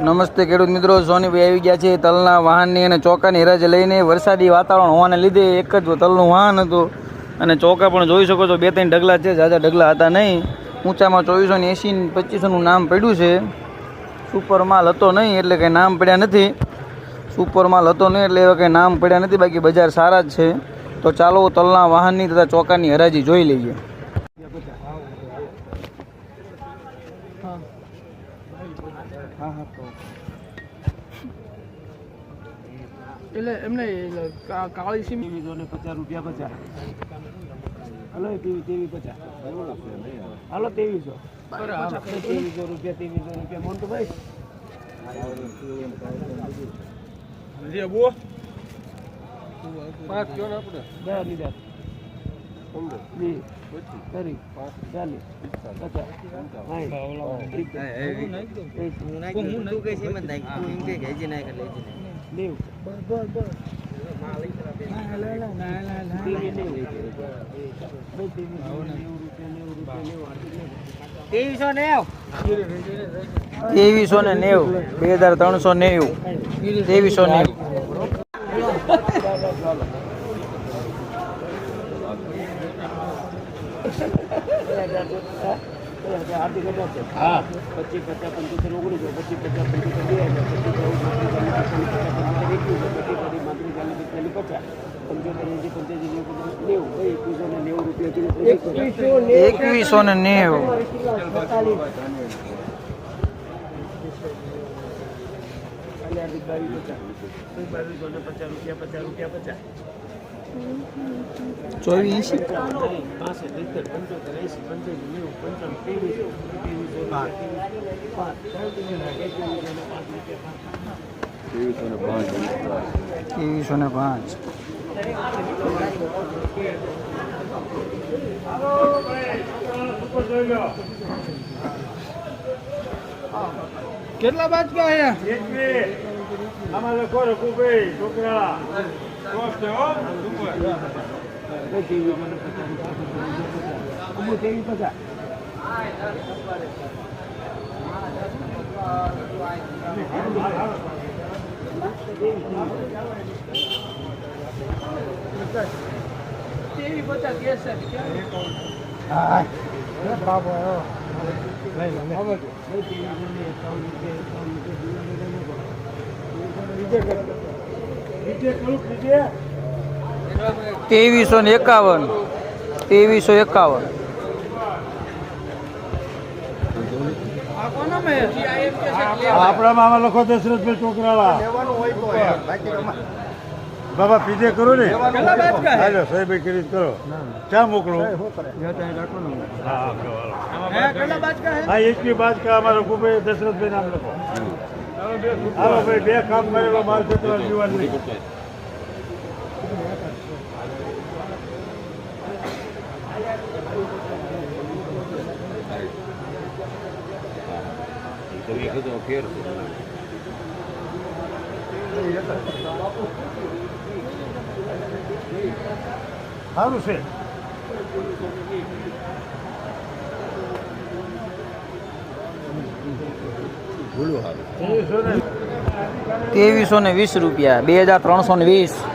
નમસ્તે ખેડૂત મિત્રો, સોનીભાઈ આવી ગયા છે તલના વાહનની અને ચોકાની હરાજી લઈને. વરસાદી વાતાવરણ હોવાને લીધે એક જ તલનું વાહન હતું અને ચોકા પણ જોઈ શકો છો 2-3 ઢગલા છે, ઝાઝા ઢગલા હતા નહીં. ઊંચામાં 2480 2500નું નામ પડ્યું છે. સુપર માલ હતો નહીં એટલે કંઈ નામ પડ્યા નથી. સુપર માલ હતો નહીં એટલે એવા કંઈ નામ પડ્યા નથી. બાકી બજાર સારા જ છે. તો ચાલો તલના વાહનની તથા ચોકાની હરાજી જોઈ લઈએ. એટલે એમને કાળી સીમ 50 રૂપિયા 50. હલો 2350. હાલો 2300. 2300 રૂપિયા મોન્ટુભાઈ. રે બો 5 કયો ને આપણે 10 લીધા 15 કરી 40 હા 25 50 75 કેટલા બાજકા અહીંયા અમારે લખો રઘુભાઈ છોકરા કોસ્ટ હો સુપર 2351 આપણામાં લખો દશરથભાઈ છોકરાળા બાબા પીજે કરો ને હાલો સાહેબ કરી કરો ક્યાં મોકલો હા એચપી બાજકા અમારો કુભાઈ દશરથભાઈ નામ લખો. હાલો ભાઈ 2 કામ કરેલો માલ ખેતર જીવન નહીં. સારું છે 2320 રૂપિયા 2320.